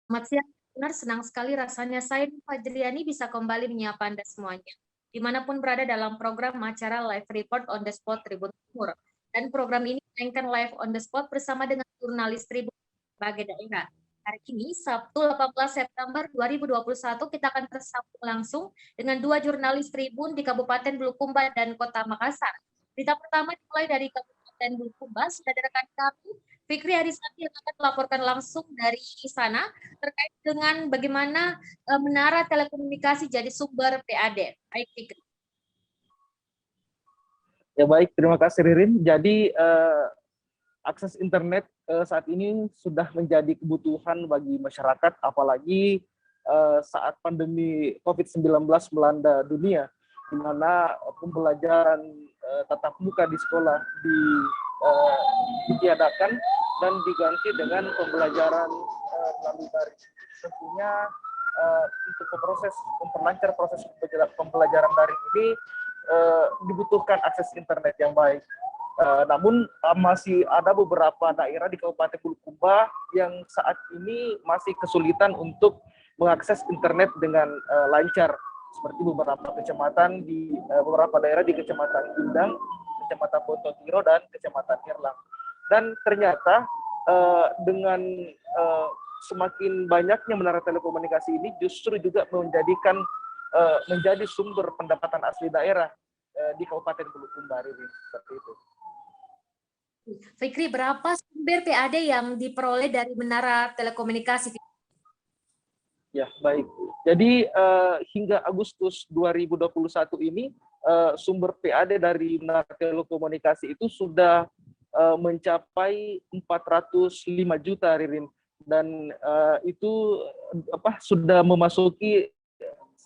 Selamat siang, benar senang sekali rasanya saya Fajriani bisa kembali menyapa Anda semuanya. Dimanapun berada dalam program acara Live Report on the Spot Tribun Timur. Dan program ini dimainkan live on the spot bersama dengan jurnalis Tribun berbagai daerah. Hari ini, Sabtu 18 September 2021, kita akan tersambung langsung dengan dua jurnalis Tribun di Kabupaten Bulukumba dan Kota Makassar. Berita pertama dimulai dari Kabupaten Bulukumba, sudah ada rekan kami, Fikri Harisati yang akan melaporkan langsung dari sana terkait dengan bagaimana menara telekomunikasi jadi sumber PAD. Baik, Fikri. Ya baik, terima kasih Ririn. Jadi akses internet saat ini sudah menjadi kebutuhan bagi masyarakat, apalagi saat pandemi COVID-19 melanda dunia, di mana pembelajaran tatap muka di sekolah ditiadakan dan diganti dengan pembelajaran melalui daring. Tentunya untuk memperlancar proses pembelajaran daring ini dibutuhkan akses internet yang baik. Namun masih ada beberapa daerah di Kabupaten Bulukumba yang saat ini masih kesulitan untuk mengakses internet dengan lancar, seperti beberapa kecamatan di beberapa daerah di Kecamatan Indang, Kecamatan Bontotiro, dan Kecamatan Irlang. Dan ternyata dengan semakin banyaknya menara telekomunikasi ini justru juga menjadi sumber pendapatan asli daerah di Kabupaten Bulukumba ini, seperti itu. Fikri, berapa sumber PAD yang diperoleh dari menara telekomunikasi? Ya, baik. Jadi hingga Agustus 2021 ini sumber PAD dari menara telekomunikasi itu sudah mencapai 405 juta, Ririn. Dan itu sudah memasuki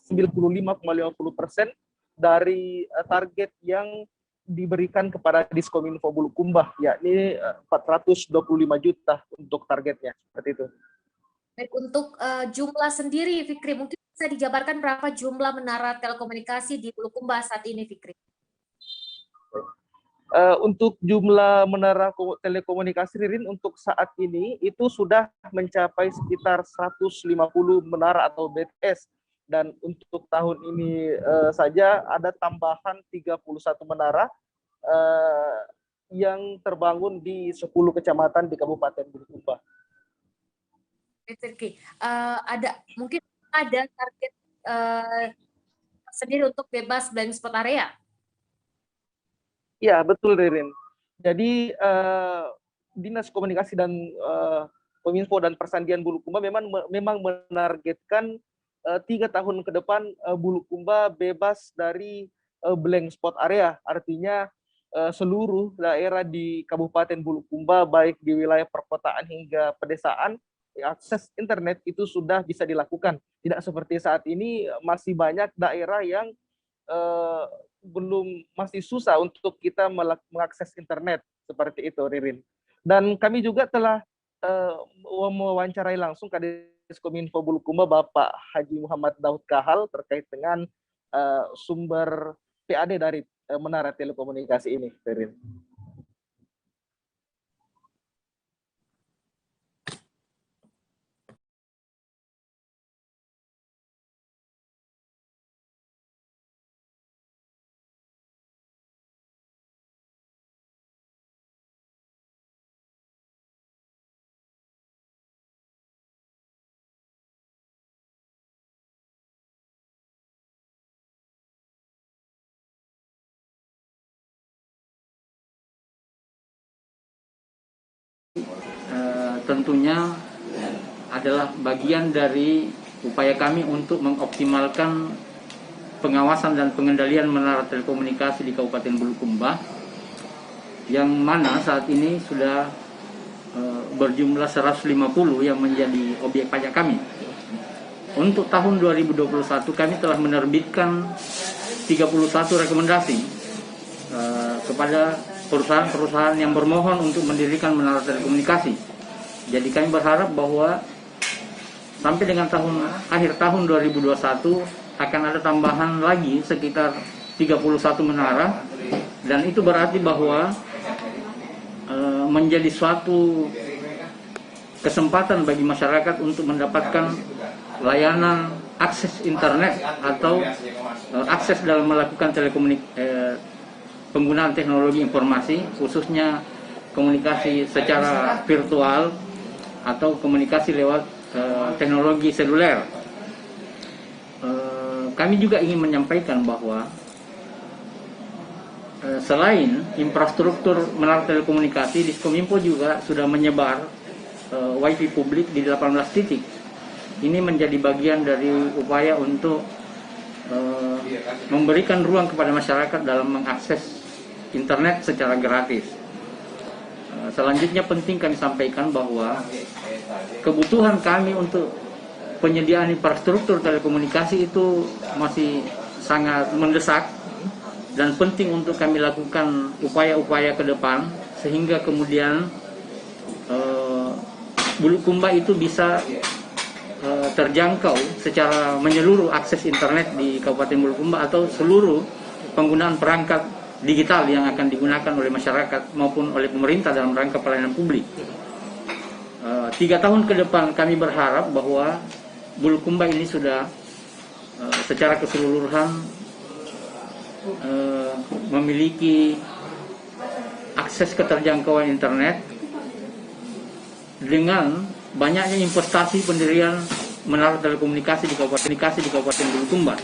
95,50% dari target yang diberikan kepada Diskominfo Bulukumba, yakni 425 juta untuk targetnya, seperti itu. Baik, untuk jumlah sendiri, Fikri, mungkin bisa dijabarkan berapa jumlah menara telekomunikasi di Bulukumba saat ini, Fikri? Untuk jumlah menara telekomunikasi, Ririn, untuk saat ini itu sudah mencapai sekitar 150 menara atau BTS. Dan untuk tahun ini saja ada tambahan 31 menara yang terbangun di 10 kecamatan di Kabupaten Bulukumba. Mungkin ada target sendiri untuk bebas blind spot area? Ya, betul, Ririn. Jadi Dinas Komunikasi dan Kominfo dan Persandian Bulukumba memang menargetkan 3 tahun ke depan Bulukumba bebas dari blank spot area. Artinya seluruh daerah di Kabupaten Bulukumba, baik di wilayah perkotaan hingga pedesaan, akses internet itu sudah bisa dilakukan. Tidak seperti saat ini masih banyak daerah yang masih susah untuk kita mengakses internet, seperti itu, Ririn. Dan kami juga telah mewawancarai langsung Kadis Kominfo Bulukumba Bapak Haji Muhammad Daud Kahal terkait dengan sumber PAD dari menara telekomunikasi ini, Ririn. Tentunya adalah bagian dari upaya kami untuk mengoptimalkan pengawasan dan pengendalian menara telekomunikasi di Kabupaten Bulukumba, yang mana saat ini sudah berjumlah 150 yang menjadi objek pajak kami. Untuk tahun 2021 kami telah menerbitkan 31 rekomendasi kepada perusahaan-perusahaan yang bermohon untuk mendirikan menara telekomunikasi. Jadi kami berharap bahwa sampai dengan akhir tahun 2021 akan ada tambahan lagi sekitar 31 menara, dan itu berarti bahwa menjadi suatu kesempatan bagi masyarakat untuk mendapatkan layanan akses internet atau akses dalam melakukan penggunaan teknologi informasi, khususnya komunikasi secara virtual atau komunikasi lewat teknologi seluler. Kami juga ingin menyampaikan bahwa selain infrastruktur menara telekomunikasi, Diskominfo juga sudah menyebar wifi publik di 18 titik. Ini menjadi bagian dari upaya untuk memberikan ruang kepada masyarakat dalam mengakses internet secara gratis. Selanjutnya penting kami sampaikan bahwa kebutuhan kami untuk penyediaan infrastruktur telekomunikasi itu masih sangat mendesak dan penting untuk kami lakukan upaya-upaya ke depan sehingga kemudian Bulukumba itu bisa terjangkau secara menyeluruh akses internet di Kabupaten Bulukumba atau seluruh penggunaan perangkat digital yang akan digunakan oleh masyarakat maupun oleh pemerintah dalam rangka pelayanan publik. 3 tahun ke depan kami berharap bahwa Bulukumba ini sudah secara keseluruhan memiliki akses keterjangkauan internet dengan banyaknya investasi pendirian menara telekomunikasi di Kabupaten Bulukumba.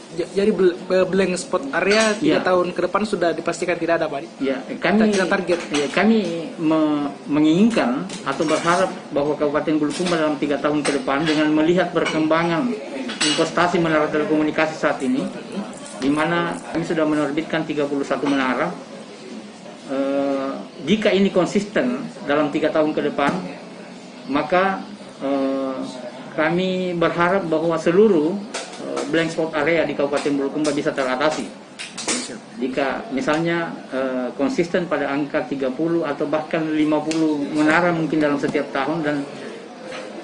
Jadi blank spot area 3 tahun ke depan sudah dipastikan tidak ada, Pak? Ya, kami target. Ya, kami menginginkan atau berharap bahwa Kabupaten Bulukumba dalam 3 tahun ke depan dengan melihat perkembangan investasi menara telekomunikasi saat ini, di mana kami sudah menerbitkan 31 menara. Jika ini konsisten dalam 3 tahun ke depan, maka kami berharap bahwa seluruh blank spot area di Kabupaten Bulukumba bisa teratasi. Jika misalnya konsisten pada angka 30 atau bahkan 50 menara mungkin dalam setiap tahun, dan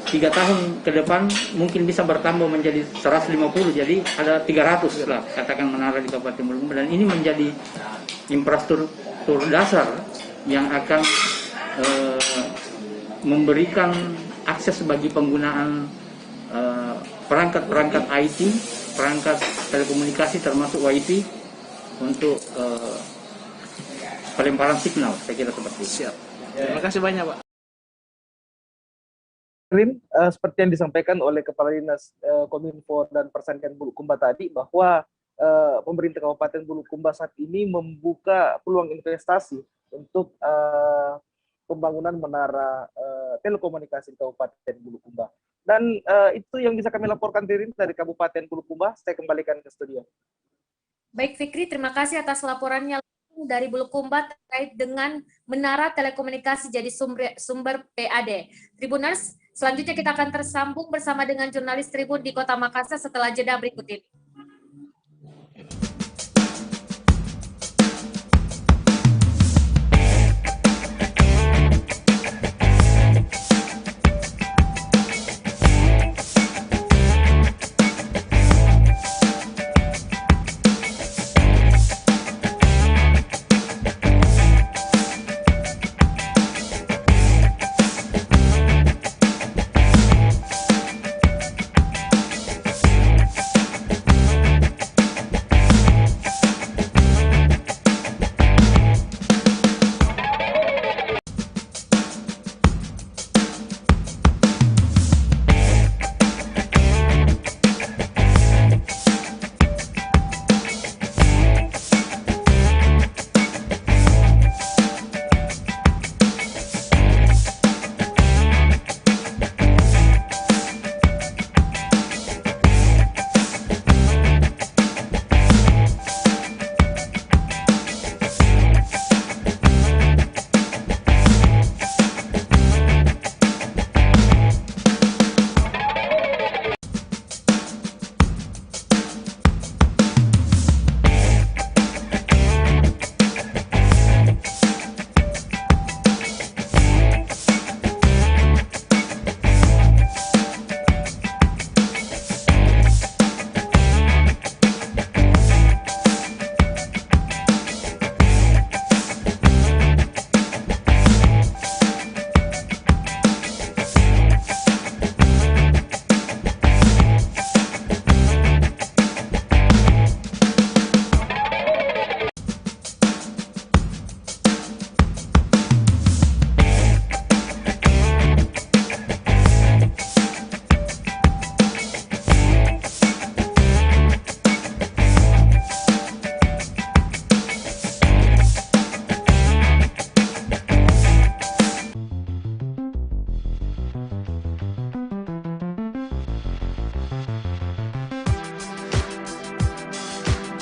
3 tahun ke depan mungkin bisa bertambah menjadi 150, jadi ada 300 lah katakan menara di Kabupaten Bulukumba, dan ini menjadi infrastruktur dasar yang akan memberikan akses bagi penggunaan perangkat-perangkat IT, perangkat telekomunikasi termasuk wifi untuk pelemparan signal, saya kira seperti itu. Siap. Terima kasih banyak, Pak. Seperti yang disampaikan oleh Kepala Dinas Kominfo dan Persangkian Bulukumba tadi, bahwa pemerintah Kabupaten Bulukumba saat ini membuka peluang investasi untuk pembangunan menara telekomunikasi di Kabupaten Bulukumba. Dan itu yang bisa kami laporkan dari Kabupaten Bulukumba. Saya kembalikan ke studio. Baik Fikri, terima kasih atas laporannya dari Bulukumba terkait dengan menara telekomunikasi jadi sumber PAD. Tribuners, selanjutnya kita akan tersambung bersama dengan jurnalis Tribun di Kota Makassar setelah jeda berikut ini.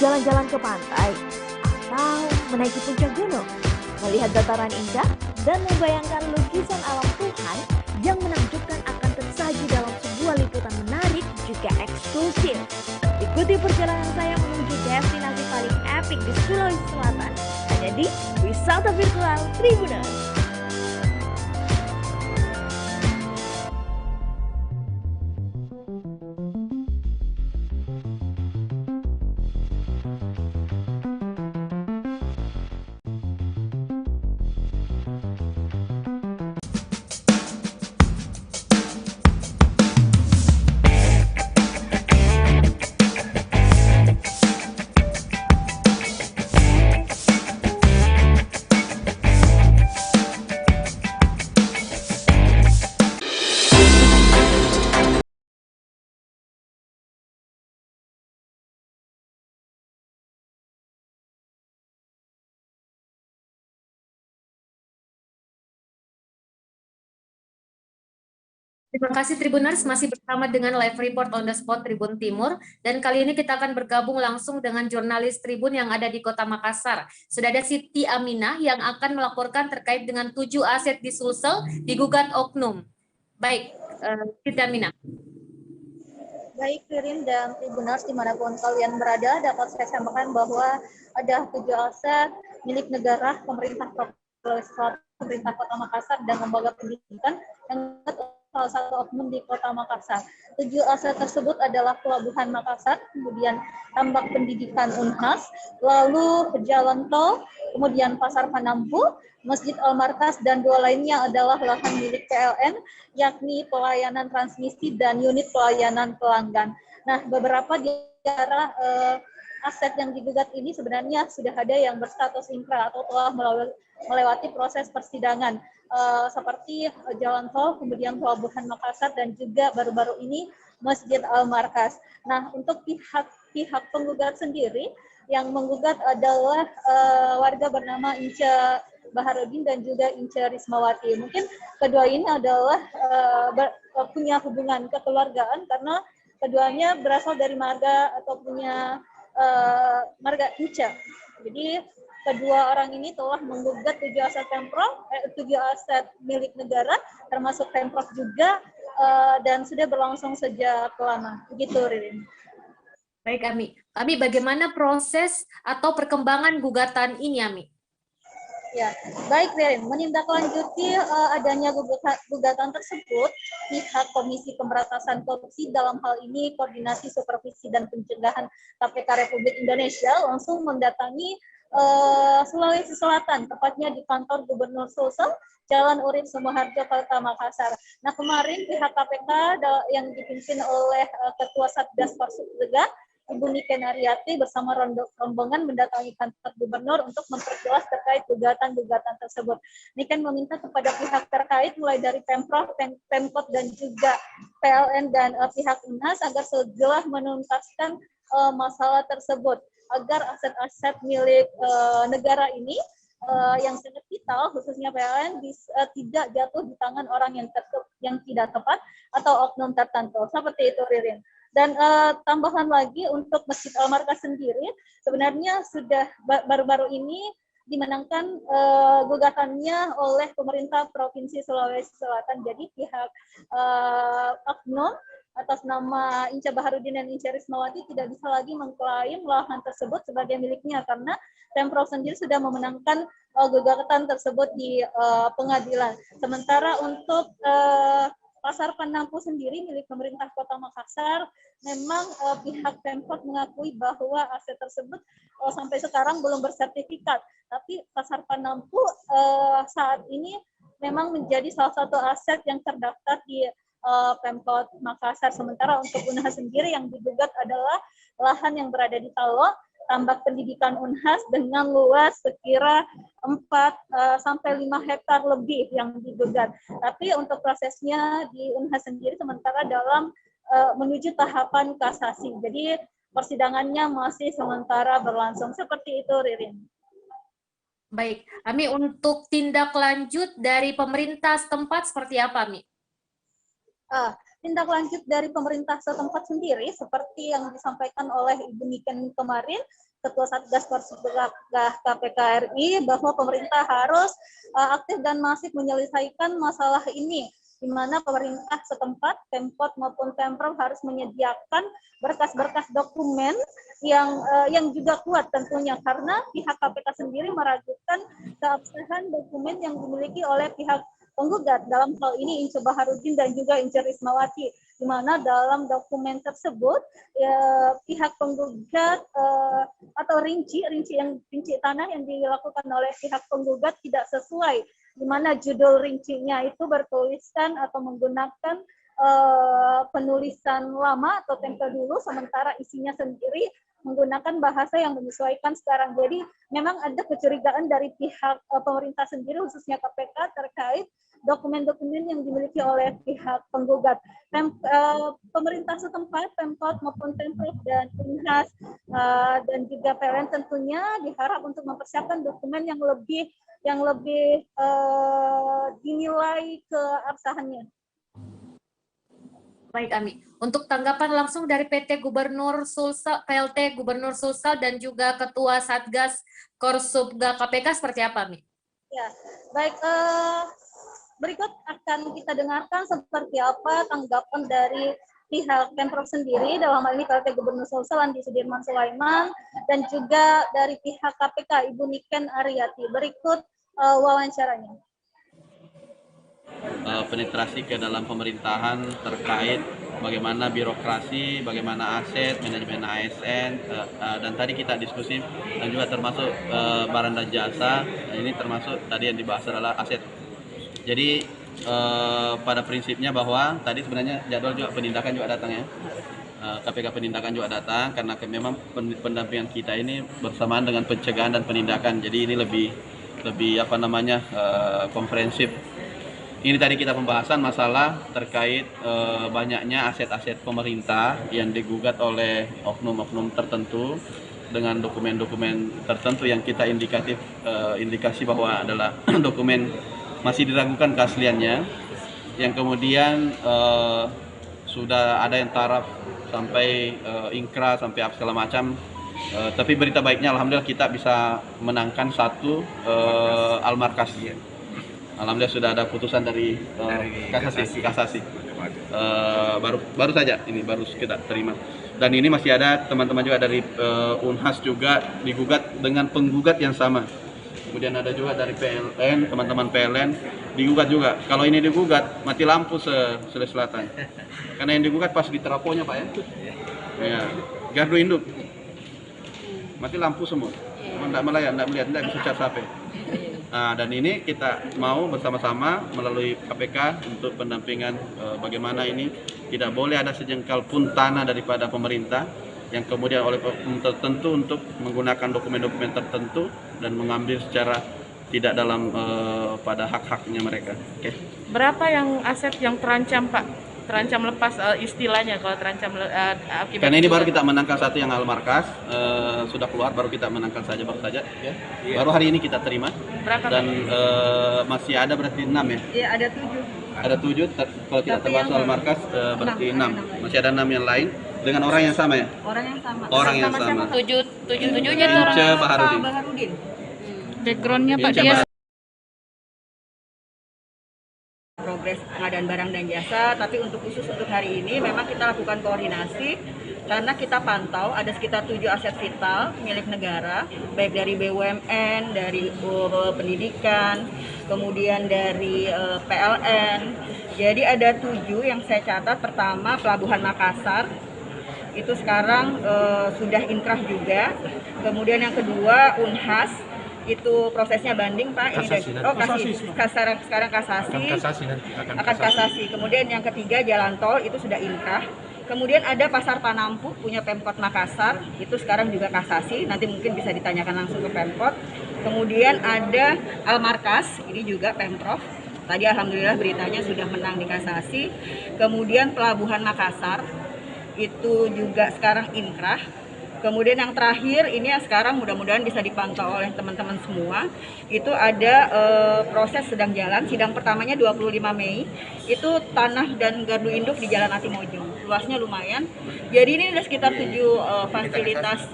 berjalan-jalan ke pantai, atau menaiki puncak gunung, melihat dataran indah, dan membayangkan lukisan alam Tuhan yang menakjubkan akan tersaji dalam sebuah liputan menarik juga eksklusif. Ikuti perjalanan saya menuju destinasi paling epik di Sulawesi Selatan, hanya di Wisata Virtual Tribuners. Terima kasih Tribuners, masih bersama dengan live report on the spot Tribun Timur, dan kali ini kita akan bergabung langsung dengan jurnalis Tribun yang ada di Kota Makassar. Sudah ada Siti Aminah yang akan melaporkan terkait dengan 7 aset di Sulsel digugat oknum. Baik, Siti Aminah. Baik, Ririn dan Tribuners dimanapun kalian berada, dapat saya sampaikan bahwa ada 7 aset milik negara, pemerintah Provinsi Selatan, pemerintah Kota Makassar, dan lembaga pendidikan yang salah satu oknum di Kota Makassar. 7 aset tersebut adalah Pelabuhan Makassar, kemudian tambak pendidikan Unhas, lalu jalan tol, kemudian Pasar Panampu, Masjid Al-Markas, dan 2 lainnya adalah lahan milik PLN, yakni pelayanan transmisi dan unit pelayanan pelanggan. Nah, beberapa di antara aset yang digugat ini sebenarnya sudah ada yang berstatus inkrah atau telah melewati proses persidangan, seperti jalan tol, kemudian Pelabuhan Makassar, dan juga baru-baru ini Masjid Al-Markas. Nah, untuk pihak penggugat sendiri, yang menggugat adalah warga bernama Ince Baharudin dan juga Ince Rismawati. Mungkin kedua ini adalah punya hubungan kekeluargaan karena keduanya berasal dari marga atau punya marga Ince. Jadi kedua orang ini telah menggugat 7 aset Pemprov, 7 aset milik negara, termasuk Pemprov juga, dan sudah berlangsung sejak lama. Begitu, Ririn. Baik, Ami, bagaimana proses atau perkembangan gugatan ini, Ami? Ya, baik, Ririn. Menindaklanjuti adanya gugatan tersebut, pihak Komisi Pemberantasan Korupsi, dalam hal ini Koordinasi Supervisi dan Pencegahan KPK Republik Indonesia, langsung mendatangi Sulawesi Selatan, tepatnya di kantor Gubernur Sulsel, Jalan Urip Sumoharjo, Kota Makassar. Nah, kemarin pihak KPK yang dipimpin oleh Ketua Satgas Parsubdega, Ibu Niken Ariati, bersama rombongan mendatangi kantor Gubernur untuk memperjelas terkait gugatan-gugatan tersebut. Niken meminta kepada pihak terkait, mulai dari Pemprov, Pemkot, dan juga PLN dan pihak Unhas, agar segera menuntaskan masalah tersebut, agar aset-aset milik negara ini yang sangat vital, khususnya PLN, tidak jatuh di tangan orang yang tidak tepat atau oknum tertentu. Seperti itu, Ririn. Dan tambahan lagi untuk Masjid Al-Markas sendiri, sebenarnya sudah baru-baru ini dimenangkan gugatannya oleh pemerintah Provinsi Sulawesi Selatan. Jadi pihak oknum atas nama Ince Baharudin dan Ince Rismawati tidak bisa lagi mengklaim lahan tersebut sebagai miliknya karena Pemprov sendiri sudah memenangkan gugatan tersebut di pengadilan. Sementara untuk Pasar Panampu sendiri milik pemerintah Kota Makassar, memang pihak Pemkot mengakui bahwa aset tersebut sampai sekarang belum bersertifikat. Tapi Pasar Panampu saat ini memang menjadi salah satu aset yang terdaftar di Pemkot Makassar. Sementara untuk Unhas sendiri yang digugat adalah lahan yang berada di Talo, tambak pendidikan Unhas dengan luas sekira 4 sampai 5 hektar lebih yang digugat. Tapi untuk prosesnya di Unhas sendiri sementara dalam menuju tahapan kasasi. Jadi persidangannya masih sementara berlangsung. Seperti itu, Ririn. Baik, Ami, untuk tindak lanjut dari pemerintah setempat seperti apa, Ami? tindak lanjut dari pemerintah setempat sendiri seperti yang disampaikan oleh Ibu Niken kemarin, Ketua Satgas Korsubgah KPK RI, bahwa pemerintah harus aktif dan masif menyelesaikan masalah ini, di mana pemerintah setempat, Pemkot maupun Pemprov harus menyediakan berkas-berkas dokumen yang juga kuat tentunya, karena pihak KPK sendiri meragukan keabsahan dokumen yang dimiliki oleh pihak penggugat, dalam hal ini Ince Baharudin dan juga Ince Rismawati, di mana dalam dokumen tersebut pihak penggugat atau rinci tanah yang dilakukan oleh pihak penggugat tidak sesuai, di mana judul rincinya itu bertuliskan atau menggunakan penulisan lama atau tempo dulu, sementara isinya sendiri menggunakan bahasa yang menyesuaikan sekarang. Jadi memang ada kecurigaan dari pihak pemerintah sendiri, khususnya KPK, terkait dokumen-dokumen yang dimiliki oleh pihak penggugat. Pemerintah setempat, Pemkot maupun Pemprov dan Unhas dan juga PLN tentunya diharap untuk mempersiapkan dokumen yang lebih dinilai keabsahannya. Baik, Ami. Untuk tanggapan langsung dari PLT Gubernur Sulsel dan juga Ketua Satgas Korsubgah KPK seperti apa, Ami? Ya, baik. Berikut akan kita dengarkan seperti apa tanggapan dari pihak Pemprov sendiri, dalam hal ini PLT Gubernur Sulsel Andi Sudirman Sulaiman, dan juga dari pihak KPK Ibu Niken Aryati. Berikut wawancaranya. Penetrasi ke dalam pemerintahan terkait bagaimana birokrasi, bagaimana aset, manajemen ASN, dan tadi kita diskusi dan juga termasuk barang dan jasa. Ini termasuk tadi yang dibahas adalah aset. Jadi pada prinsipnya bahwa tadi sebenarnya jadwal juga penindakan juga datang ya. KPK penindakan juga datang karena memang pendampingan kita ini bersamaan dengan pencegahan dan penindakan. Jadi ini lebih komprehensif. Ini tadi kita pembahasan masalah terkait banyaknya aset-aset pemerintah yang digugat oleh oknum-oknum tertentu dengan dokumen-dokumen tertentu yang kita indikasi bahwa adalah dokumen masih diragukan keasliannya, yang kemudian sudah ada yang taraf sampai ingkrah sampai apa segala macam. Tapi berita baiknya alhamdulillah kita bisa menangkan satu Almarkas. Alhamdulillah sudah ada putusan dari kasasi. Baru saja ini baru kita terima. Dan ini masih ada teman-teman juga dari Unhas juga digugat dengan penggugat yang sama. Kemudian ada juga dari PLN, teman-teman PLN digugat juga. Kalau ini digugat mati lampu Sulawesi Selatan. Karena yang digugat pas di teraponya Pak ya. Ya, gardu induk. Mati lampu semua. Enggak melihat, enggak bisa cas HP. Nah, dan ini kita mau bersama-sama melalui KPK untuk pendampingan bagaimana ini tidak boleh ada sejengkal pun tanah daripada pemerintah yang kemudian oleh oknum tertentu untuk menggunakan dokumen-dokumen tertentu dan mengambil secara tidak dalam pada hak-haknya mereka. Oke. Berapa yang aset yang terancam Pak? Terancam lepas istilahnya kalau terancam akibat. Karena ini baru kita menangkal satu yang Almarkas sudah keluar, baru kita menangkal saja ya. Iya. Baru hari ini kita terima. Berapa? Dan masih ada berarti 6 ya? Iya, ada 7. Ada 7 kalau kita termasuk Almarkas berarti 6. Masih ada 6 yang lain dengan orang yang sama ya? Orang yang sama. 7-7-nya itu Ince Baharudin. Backgroundnya Pak dia progres pengadaan barang dan jasa, tapi khusus untuk hari ini memang kita lakukan koordinasi karena kita pantau ada sekitar 7 aset vital milik negara, baik dari BUMN, dari pendidikan, kemudian dari PLN. Jadi ada 7 yang saya catat. Pertama, Pelabuhan Makassar, itu sekarang sudah inkrah juga. Kemudian yang kedua, Unhas, itu prosesnya banding Pak. Kasasi, sekarang kasasi. Akan kasasi. Kemudian yang ketiga jalan tol itu sudah inkrah. Kemudian ada Pasar Panampu punya Pemkot Makassar, itu sekarang juga kasasi. Nanti mungkin bisa ditanyakan langsung ke Pemkot. Kemudian ada Almarkas, ini juga Pemprov. Tadi alhamdulillah beritanya sudah menang di kasasi. Kemudian Pelabuhan Makassar itu juga sekarang inkrah. Kemudian yang terakhir ini yang sekarang mudah-mudahan bisa dipantau oleh teman-teman semua, itu ada proses sedang jalan, sidang pertamanya 25 Mei, itu tanah dan gardu induk di Jalan Atimojong. Luasnya lumayan. Jadi ini ada sekitar 7 fasilitas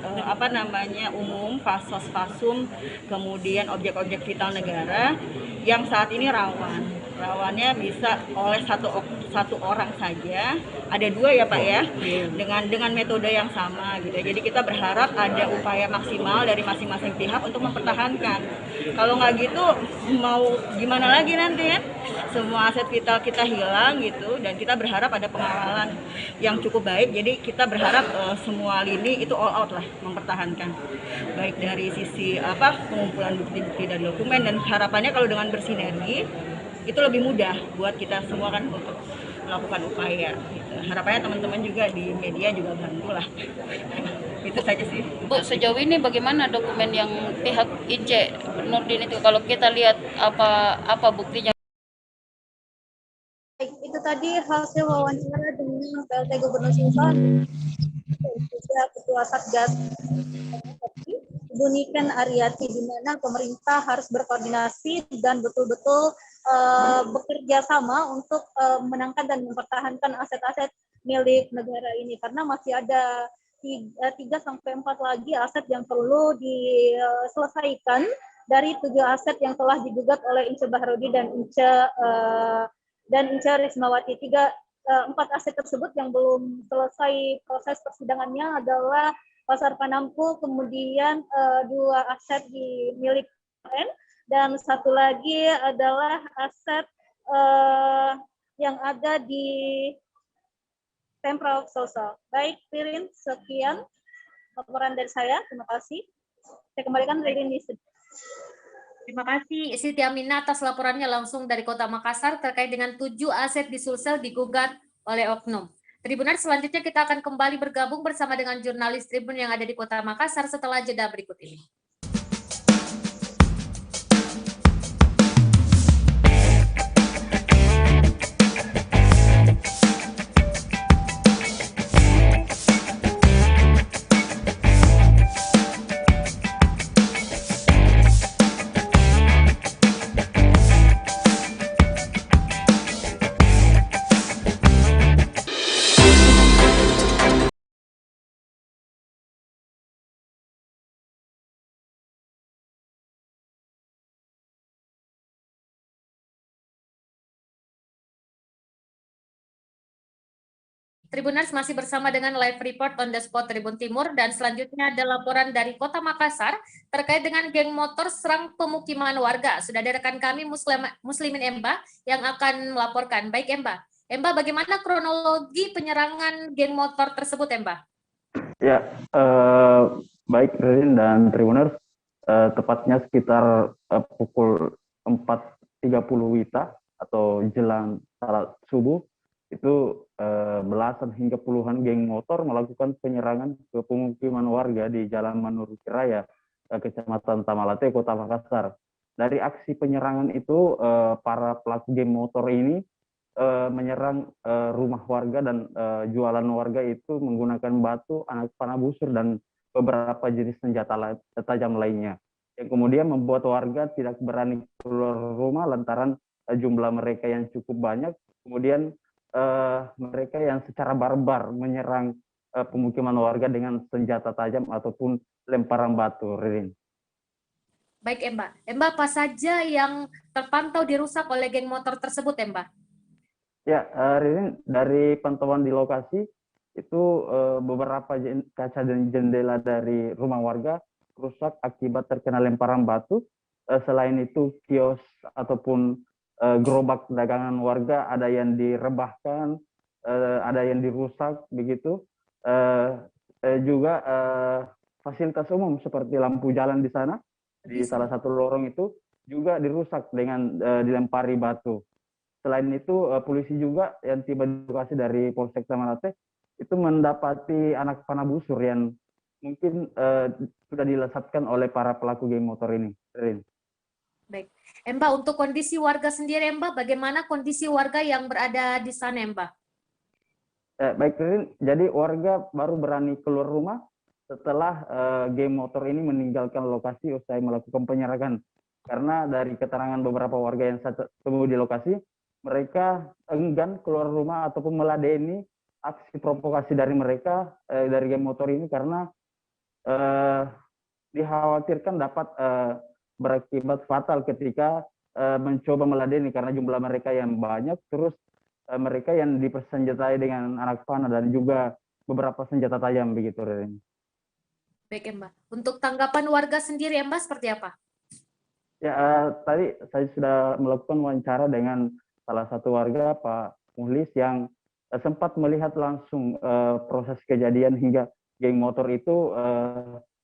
umum, fasos, fasum, kemudian objek-objek vital negara yang saat ini rawan. Rawannya bisa oleh satu orang saja, ada 2 ya Pak ya, dengan metode yang sama gitu. Jadi kita berharap ada upaya maksimal dari masing-masing pihak untuk mempertahankan. Kalau nggak gitu mau gimana lagi nanti kan? Semua aset vital kita hilang gitu, dan kita berharap ada pengawalan yang cukup baik. Jadi kita berharap semua lini itu all out lah mempertahankan, baik dari sisi pengumpulan bukti-bukti dan dokumen, dan harapannya kalau dengan bersinergi itu lebih mudah buat kita semua kan untuk melakukan upaya gitu. Harapannya teman-teman juga di media juga bantu lah. Itu saja sih. Bu, sejauh ini bagaimana dokumen yang pihak IJ Nurdin itu, kalau kita lihat apa buktinya? Baik, itu tadi hasil wawancara dengan PLT Gubernur Sulsel dan juga Ketua Satgas Ibu Niken Aryati, di mana pemerintah harus berkoordinasi dan betul-betul bekerja sama untuk menangkan dan mempertahankan aset-aset milik negara ini, karena masih ada 3-4 lagi aset yang perlu diselesaikan dari 7 aset yang telah digugat oleh Ince Bahrudi dan Ince Rismawati. 4 aset tersebut yang belum selesai proses persidangannya adalah Pasar Panampu, kemudian 2 aset di milik PN, dan 1 lagi adalah aset yang ada di Pemprov Sulsel. Baik, Ririn, sekian laporan dari saya. Terima kasih. Saya kembalikan Ririn di studio. Terima kasih Siti Aminah atas laporannya langsung dari Kota Makassar terkait dengan 7 aset di Sulsel digugat oleh oknum. Tribuners, selanjutnya kita akan kembali bergabung bersama dengan jurnalis Tribun yang ada di Kota Makassar setelah jeda berikut ini. Tribuners, masih bersama dengan live report on the spot Tribun Timur, dan selanjutnya ada laporan dari Kota Makassar terkait dengan geng motor serang pemukiman warga. Sudah ada rekan kami Muslimin Emba yang akan melaporkan. Baik Emba. Emba, bagaimana kronologi penyerangan geng motor tersebut Emba? Ya, baik Ririn dan Tribuners, tepatnya sekitar pukul 4.30 WITA atau jelang salat subuh, itu belasan hingga puluhan geng motor melakukan penyerangan ke pemukiman warga di Jalan Manuruki Raya, Kecamatan Tamalate, Kota Makassar. Dari aksi penyerangan itu, para pelaku geng motor ini menyerang rumah warga dan jualan warga itu menggunakan batu, anak panah busur, dan beberapa jenis senjata tajam lainnya. Yang kemudian membuat warga tidak berani keluar rumah lantaran jumlah mereka yang cukup banyak. Kemudian mereka yang secara barbar menyerang pemukiman warga dengan senjata tajam ataupun lemparan batu, Ririn. Baik Emba. Emba, apa saja yang terpantau dirusak oleh geng motor tersebut Emba? Ya, Ririn, dari pantauan di lokasi itu beberapa kaca dan jendela dari rumah warga rusak akibat terkena lemparan batu. Selain itu kios ataupun gerobak dagangan warga ada yang direbahkan, ada yang dirusak begitu. Juga fasilitas umum seperti lampu jalan di sana, di salah satu lorong itu juga dirusak dengan dilempari batu. Selain itu polisi juga yang tiba di lokasi dari Polsek Tamalate itu mendapati anak panah busur yang mungkin sudah dilesatkan oleh para pelaku geng motor ini. Baik, Emba, untuk kondisi warga sendiri Emba, bagaimana kondisi warga yang berada di sana Emba? Baik, Ririn. Jadi warga baru berani keluar rumah setelah geng motor ini meninggalkan lokasi usai melakukan penyerangan. Karena dari keterangan beberapa warga yang saya temui di lokasi, mereka enggan keluar rumah ataupun meladeni aksi provokasi dari mereka, dari geng motor ini, karena dikhawatirkan dapat berakibat fatal ketika mencoba meladeni, karena jumlah mereka yang banyak, terus mereka yang dipersenjatai dengan anak panah dan juga beberapa senjata tajam begitu, Ririn. Baik, Mbak. Untuk tanggapan warga sendiri, Mbak, seperti apa? Ya, tadi saya sudah melakukan wawancara dengan salah satu warga, Pak Muhlis, yang sempat melihat langsung proses kejadian hingga geng motor itu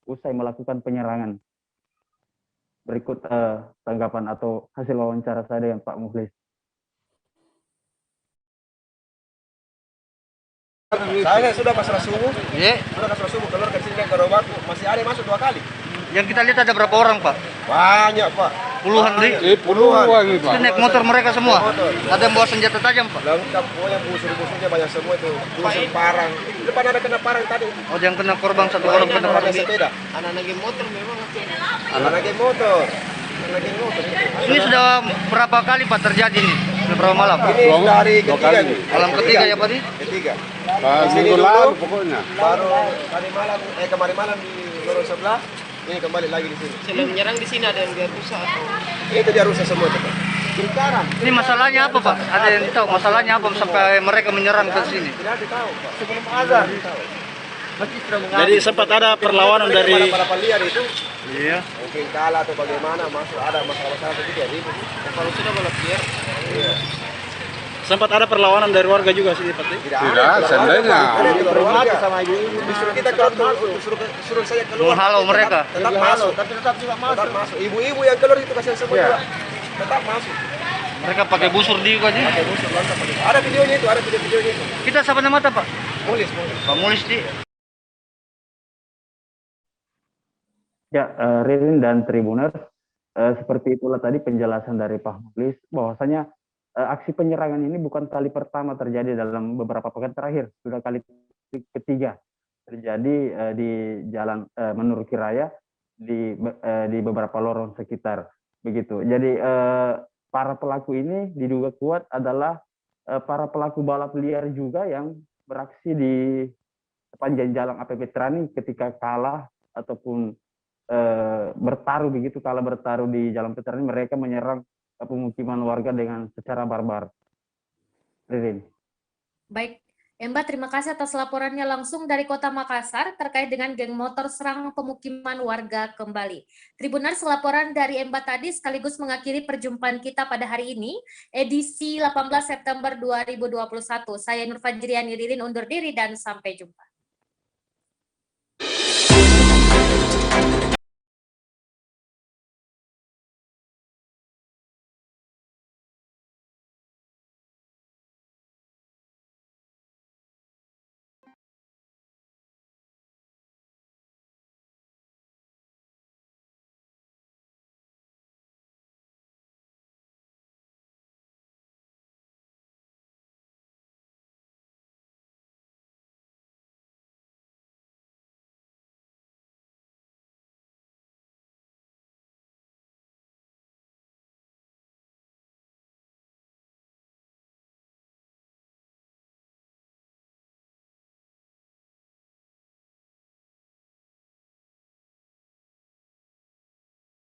usai melakukan penyerangan. Berikut tanggapan atau hasil wawancara saya dengan Pak Muhlis. Saya sudah pasrah subuh, sudah pasrah subuh keluar ke sini ke Robat, masih ada yang masuk 2 kali. Yang kita lihat ada berapa orang, Pak? Banyak, Pak. Puluhan, puluhan. Itu naik motor mereka semua. Ada yang bawa senjata tajam, Pak. Lengkap, pokoknya busur-busurnya banyak semua itu. Busur parang. Di depan ada kena parang tadi. Oh, yang kena korban satu orang kena parang. Sepeda. Anak-anak geng motor memang. Anak-anak geng motor. Anak geng motor. Ini sudah berapa kali, Pak, terjadi nih? Sudah berapa malam? Ini dari ketiga nih. Malam ketiga ya, Pak? Ketiga. Sini dulu pokoknya. Baru kemarin malam di lorong sebelah. Ini kembali lagi di sini. Selain menyerang di sini ada yang dia rusak atau? Itu dia rusak semua, Pak. Ini masalahnya apa, Pak? Ada yang tahu masalahnya apa sampai mereka menyerang ke sini? Tidak tahu, Pak. Sebelum azan. Jadi sempat ada perlawanan dari balapan liar itu. Iya. Mungkin kalah atau bagaimana, masuk ada masalah-masalah begitu ya. Kalau sudah balap liar, iya. sempat ada perlawanan dari warga juga sih, Pak. Tidak, seandainya. Ada keluar sama ibu-ibu. Disuruh kita keluar, suruh saya keluar. Menghalau mereka. Tetap masuk, tapi tetap juga masuk. Tetap masuk. Ibu-ibu yang keluar itu kasihan semua juga. Tetap masuk. Mereka pakai busur di juga sih. Pakai busur lengkap. Ada videonya itu, ada video-videonya itu. Kita siapa nama, Pak? Mulis. Pak Mulis di. Ya, Ririn dan Tribuners, seperti itulah tadi penjelasan dari Pak Muhlis, bahwasanya aksi penyerangan ini bukan kali pertama terjadi dalam beberapa pekan terakhir, sudah kali ketiga terjadi di Jalan Menurki Raya di beberapa lorong sekitar begitu. Jadi para pelaku ini diduga kuat adalah para pelaku balap liar juga yang beraksi di sepanjang jalan APP Trani ketika kalah ataupun bertaruh begitu, kalah bertaruh di Jalan Veterani, mereka menyerang pemukiman warga dengan secara barbar. Ririn. Baik, Mbak, terima kasih atas laporannya langsung dari Kota Makassar terkait dengan geng motor serang pemukiman warga kembali. Tribuners, laporan dari Mbak tadi sekaligus mengakhiri perjumpaan kita pada hari ini, edisi 18 September 2021. Saya Nur Fajriani Ririn undur diri dan sampai jumpa.